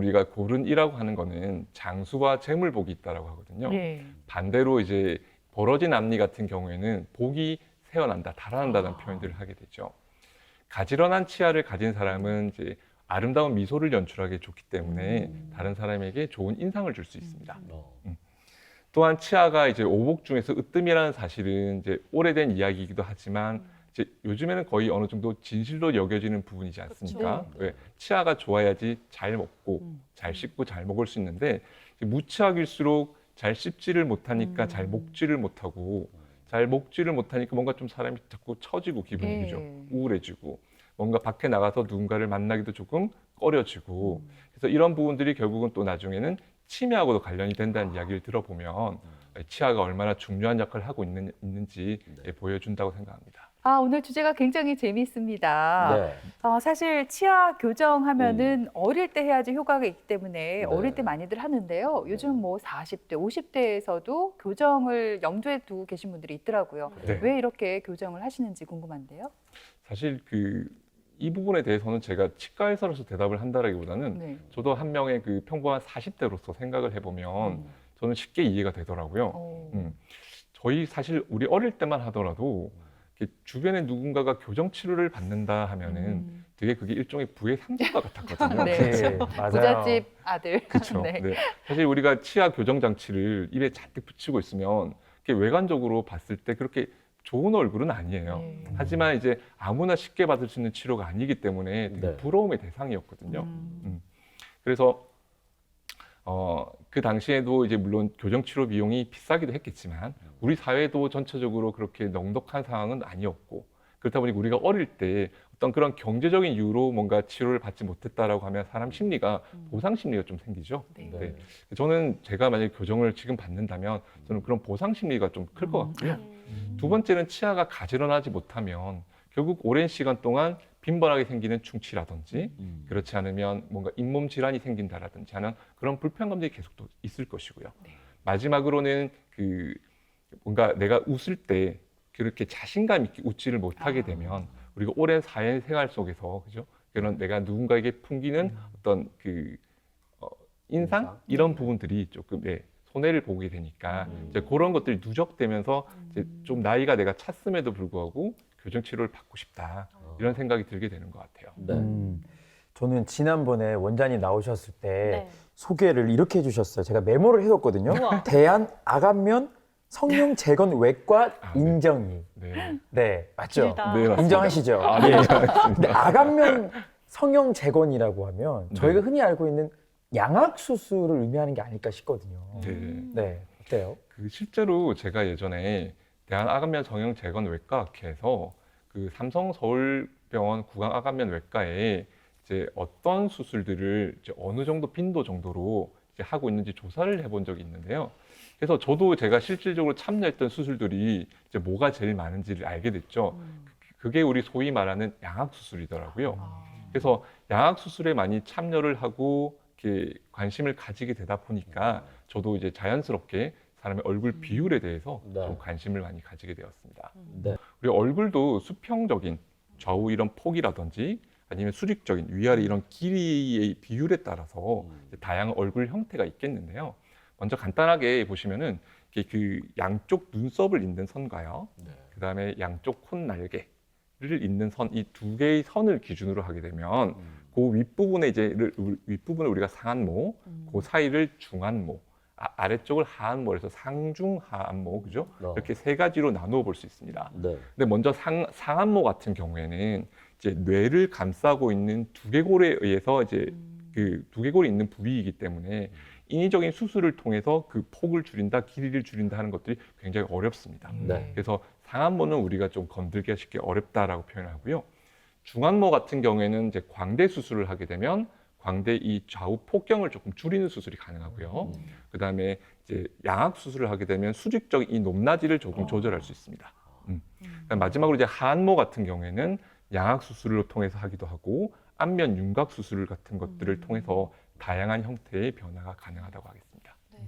우리가 고른이라고 하는 거는 장수와 재물복이 있다라고 하거든요. 네. 반대로 이제 벌어진 앞니 같은 경우에는 복이 새어난다, 달아난다는 표현들을 하게 되죠. 가지런한 치아를 가진 사람은 이제 아름다운 미소를 연출하기 좋기 때문에 다른 사람에게 좋은 인상을 줄 수 있습니다. 또한 치아가 이제 오복 중에서 으뜸이라는 사실은 이제 오래된 이야기이기도 하지만 이제 요즘에는 거의 어느 정도 진실로 여겨지는 부분이지 않습니까? 그렇죠. 왜? 치아가 좋아야지 잘 먹고 잘 씹고 잘 먹을 수 있는데 무치아일수록 잘 씹지를 못하니까 잘 먹지를 못하고 잘 먹지를 못하니까 뭔가 좀 사람이 자꾸 처지고 기분이 그죠? 우울해지고 뭔가 밖에 나가서 누군가를 만나기도 조금 꺼려지고 그래서 이런 부분들이 결국은 또 나중에는 치매하고도 관련이 된다는 이야기를 들어보면 치아가 얼마나 중요한 역할을 하고 있는지 보여준다고 생각합니다. 오늘 주제가 굉장히 재미있습니다. 네. 사실 치아 교정하면은 어릴 때 해야지 효과가 있기 때문에 어릴 때 많이들 하는데요. 요즘 뭐 40대, 50대에서도 교정을 염두에 두고 계신 분들이 있더라고요. 네. 왜 이렇게 교정을 하시는지 궁금한데요. 사실 이 부분에 대해서는 제가 치과 의사로서 대답을 한다라기보다는 네. 저도 한 명의 그 평범한 40대로서 생각을 해보면 저는 쉽게 이해가 되더라고요. 저희 사실 우리 어릴 때만 하더라도 이렇게 주변에 누군가가 교정 치료를 받는다 하면은 되게 그게 일종의 부의 상징과 같았거든요. 네. 맞아요. 부잣집 아들. 그렇죠. 네. 네. 사실 우리가 치아 교정 장치를 입에 잔뜩 붙이고 있으면 외관적으로 봤을 때 그렇게 좋은 얼굴은 아니에요. 네. 하지만 이제 아무나 쉽게 받을 수 있는 치료가 아니기 때문에 되게 네. 부러움의 대상이었거든요. 그래서 그 당시에도 이제 물론 교정 치료 비용이 비싸기도 했겠지만 우리 사회도 전체적으로 그렇게 넉넉한 상황은 아니었고 그렇다 보니 우리가 어릴 때 어떤 그런 경제적인 이유로 뭔가 치료를 받지 못했다라고 하면 사람 심리가 보상 심리가 좀 생기죠. 네. 네. 저는 제가 만약에 교정을 지금 받는다면 저는 그런 보상 심리가 좀 클 것 같고요. 두 번째는 치아가 가지런하지 못하면 결국 오랜 시간 동안 빈번하게 생기는 충치라든지 그렇지 않으면 뭔가 잇몸 질환이 생긴다라든지 하는 그런 불편감들이 계속 또 있을 것이고요. 네. 마지막으로는 뭔가 내가 웃을 때 그렇게 자신감 있게 웃지를 못하게 되면 우리가 오랜 사회생활 속에서 그죠? 그런 내가 누군가에게 풍기는 어떤 인상 이런 부분들이 조금 손해를 보게 되니까 이제 그런 것들이 누적되면서 이제 좀 나이가 내가 찼음에도 불구하고 교정 치료를 받고 싶다 이런 생각이 들게 되는 것 같아요. 네. 저는 지난번에 원장님 나오셨을 때 네. 소개를 이렇게 해주셨어요. 제가 메모를 해뒀거든요. 우와. 대한 아간면 성형 재건 외과 네. 인정이. 네. 네, 맞죠? 길다. 네, 맞습니다. 인정하시죠? 네, 예. 알겠습니다. 근데 아간면 성형 재건이라고 하면 저희가 네. 흔히 알고 있는 양악 수술을 의미하는 게 아닐까 싶거든요. 네. 네, 어때요? 실제로 제가 예전에 대한아간면 성형 재건 외과학회에서 삼성 서울병원 구강아간면 외과에 이제 어떤 수술들을 이제 어느 정도 빈도 정도로 이제 하고 있는지 조사를 해본 적이 있는데요. 그래서 저도 제가 실질적으로 참여했던 수술들이 이제 뭐가 제일 많은지를 알게 됐죠. 그게 우리 소위 말하는 양악 수술이더라고요. 그래서 양악 수술에 많이 참여를 하고 이렇게 관심을 가지게 되다 보니까 저도 이제 자연스럽게 사람의 얼굴 비율에 대해서 네. 좀 관심을 많이 가지게 되었습니다. 네. 우리 얼굴도 수평적인 좌우 이런 폭이라든지 아니면 수직적인 위아래 이런 길이의 비율에 따라서 이제 다양한 얼굴 형태가 있겠는데요. 먼저 간단하게 보시면은 이렇게 양쪽 눈썹을 잇는 선과요. 그다음에 양쪽 콧날개를 잇는 선, 이 두 개의 선을 기준으로 하게 되면 그 윗부분에 윗부분을 우리가 상안모, 그 사이를 중안모, 아래쪽을 하안모에서 상중하안모, 그죠? 이렇게 세 가지로 나누어 볼 수 있습니다. 네. 근데 먼저 상안모 같은 경우에는 이제 뇌를 감싸고 있는 두개골에 의해서 이제 두개골이 있는 부위이기 때문에 인위적인 수술을 통해서 그 폭을 줄인다, 길이를 줄인다 하는 것들이 굉장히 어렵습니다. 네. 그래서 상안모는 우리가 좀 건들기가 쉽게 어렵다라고 표현하고요. 중안모 같은 경우에는 이제 광대 수술을 하게 되면 광대 이 좌우 폭경을 조금 줄이는 수술이 가능하고요. 그다음에 이제 양악 수술을 하게 되면 수직적인 이 높낮이를 조금 조절할 수 있습니다. 마지막으로 이제 하안모 같은 경우에는 양악 수술을 통해서 하기도 하고 안면 윤곽 수술 같은 것들을 통해서 다양한 형태의 변화가 가능하다고 하겠습니다.